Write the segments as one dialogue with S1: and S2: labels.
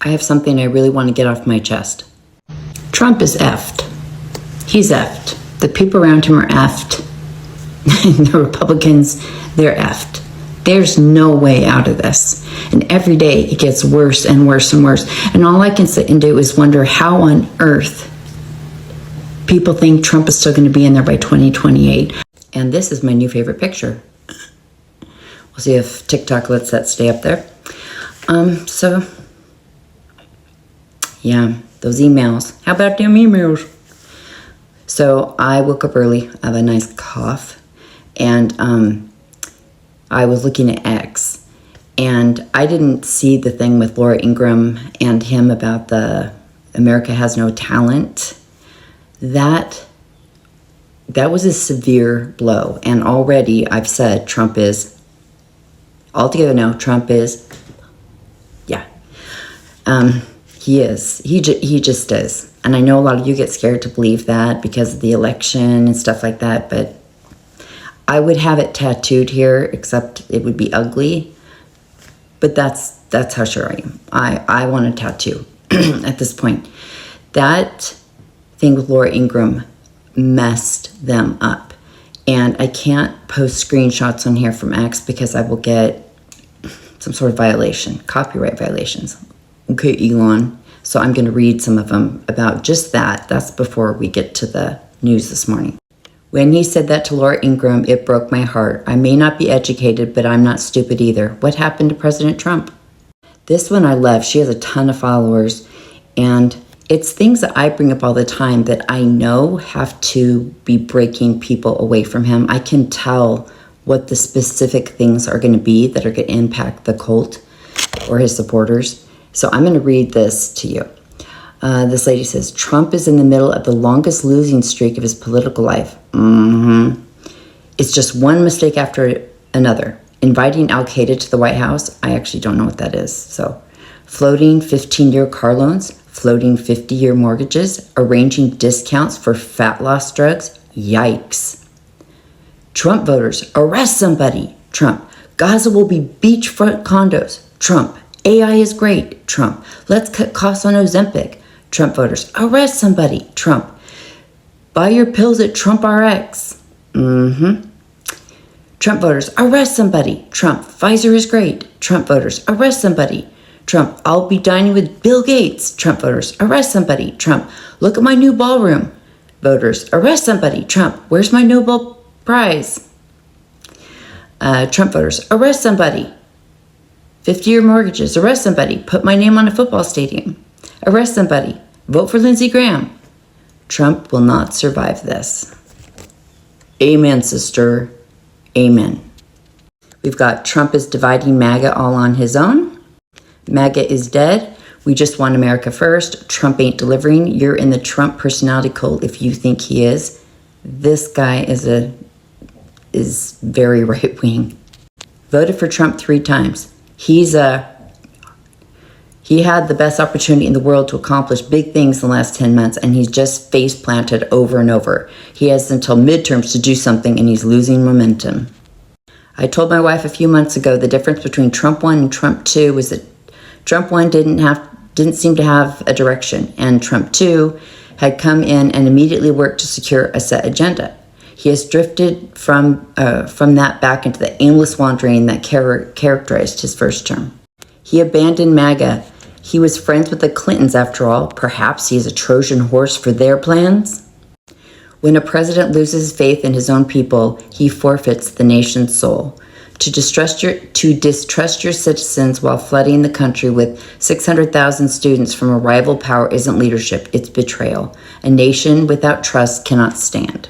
S1: I have something I really want to get off my chest. Trump is effed. He's effed. The people around him are effed. The Republicans, they're effed. There's no way out of this. And every day it gets worse and worse and worse. And all I can sit and do is wonder how on earth people think Trump is still going to be in there by 2028. And this is my new favorite picture. We'll see if TikTok lets that stay up there. So, yeah, those emails. How about them emails? So I woke up early. I have a nice cough. And I was looking at X. And I didn't see the thing with Laura Ingram and him about the America has no talent. That was a severe blow. And already I've said Trump is, altogether no, Trump is, yeah. He is. He just is. And I know a lot of you get scared to believe that because of the election and stuff like that, but I would have it tattooed here, except it would be ugly. But that's how sure I am. I want a tattoo at this point. That thing with Laura Ingram messed them up. And I can't post screenshots on here from X because I will get some sort of violation, copyright violations. Okay, Elon. So I'm going to read some of them about just that. That's before we get to the news this morning. When he said that to Laura Ingram, it broke my heart. I may not be educated, but I'm not stupid either. What happened to President Trump? This one I love. She has a ton of followers. And it's things that I bring up all the time that I know have to be breaking people away from him. I can tell what the specific things are going to be that are going to impact the cult or his supporters. So I'm going to read this to you. This lady says, Trump is in the middle of the longest losing streak of his political life. It's just one mistake after another. Inviting Al-Qaeda to the White House. I actually don't know what that is. So floating 15-year car loans, floating 50-year mortgages, arranging discounts for fat loss drugs. Yikes. Trump voters, arrest somebody. Trump. Gaza will be beachfront condos. Trump. AI is great. Trump. Let's cut costs on Ozempic. Trump voters, arrest somebody. Trump. Buy your pills at Trump RX. Trump voters, arrest somebody. Trump. Pfizer is great. Trump voters, arrest somebody. Trump. I'll be dining with Bill Gates. Trump voters, arrest somebody. Trump. Look at my new ballroom. Voters, arrest somebody. Trump. Where's my Nobel Prize? Trump voters, arrest somebody. 50-year mortgages, arrest somebody. Put my name on a football stadium. Arrest somebody. Vote for Lindsey Graham. Trump will not survive this. Amen, sister. Amen. We've got Trump is dividing MAGA all on his own. MAGA is dead. We just want America first. Trump ain't delivering. You're in the Trump personality cult if you think he is. This guy is very right-wing. Voted for Trump 3 times. He had the best opportunity in the world to accomplish big things in the last 10 months, and he's just face planted over and over. He has until midterms to do something, and he's losing momentum. I told my wife a few months ago the difference between Trump 1 and Trump 2 was that Trump 1 didn't seem to have a direction, and Trump 2 had come in and immediately worked to secure a set agenda. He has drifted from that back into the aimless wandering that characterized his first term. He abandoned MAGA. He was friends with the Clintons, after all. Perhaps he is a Trojan horse for their plans? When a president loses faith in his own people, he forfeits the nation's soul. To distrust your citizens while flooding the country with 600,000 students from a rival power isn't leadership, it's betrayal. A nation without trust cannot stand.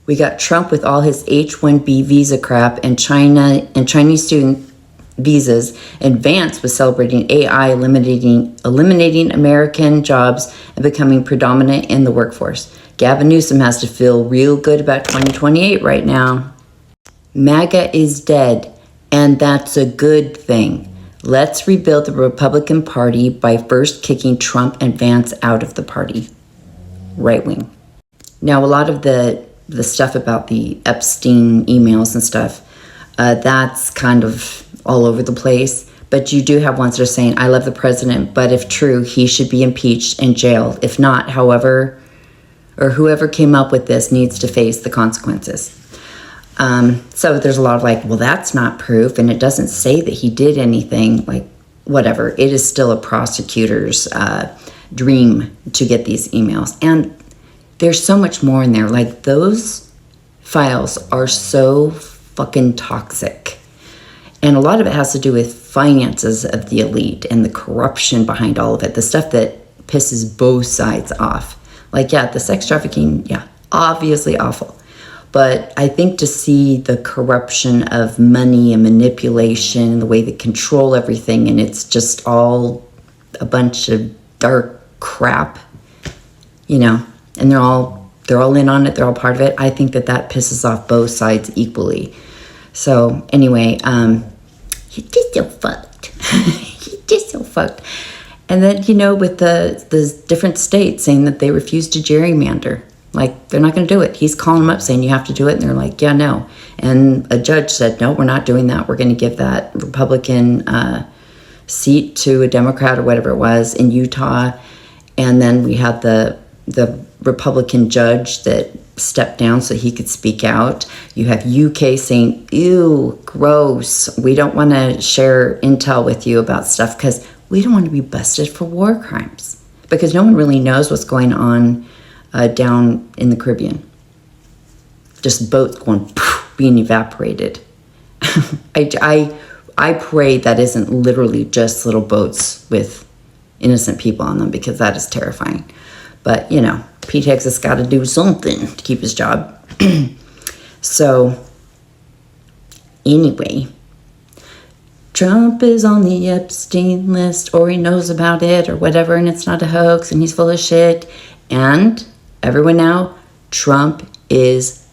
S1: We got Trump with all his H-1B visa crap and Chinese student visas, and Vance was celebrating AI eliminating American jobs and becoming predominant in the workforce. Gavin Newsom has to feel real good about 2028 right now. MAGA is dead, and that's a good thing. Let's rebuild the Republican Party by first kicking Trump and Vance out of the party. Right wing. Now, a lot of the stuff about the Epstein emails and stuff, that's kind of all over the place. But you do have ones that are saying, I love the president, but if true, he should be impeached and jailed. If not, however, or whoever came up with this needs to face the consequences. So there's a lot of like, well, that's not proof, and it doesn't say that he did anything. Like, whatever. It is still a prosecutor's dream to get these emails. And there's so much more in there. Like, those files are so fucking toxic. And a lot of it has to do with finances of the elite and the corruption behind all of it. The stuff that pisses both sides off. Like, yeah, the sex trafficking, yeah, obviously awful. But I think to see the corruption of money and manipulation and the way they control everything, and it's just all a bunch of dark crap, you know, and they're all in on it, they're all part of it. I think that pisses off both sides equally. So anyway, he's just so fucked. He's just so fucked. And then, you know, with the different states saying that they refuse to gerrymander. Like, they're not going to do it. He's calling them up saying, you have to do it. And they're like, yeah, no. And a judge said, no, we're not doing that. We're going to give that Republican seat to a Democrat or whatever it was in Utah. And then we had the Republican judge that stepped down so he could speak out. You have UK saying, ew, gross. We don't want to share intel with you about stuff because we don't want to be busted for war crimes. Because no one really knows what's going on down in the Caribbean. Just boats going, poof, being evaporated. I pray that isn't literally just little boats with innocent people on them, because that is terrifying. But, you know, Pete Higgs has got to do something to keep his job. So, anyway, Trump is on the Epstein list, or he knows about it, or whatever, and it's not a hoax, and he's full of shit. And everyone now, Trump is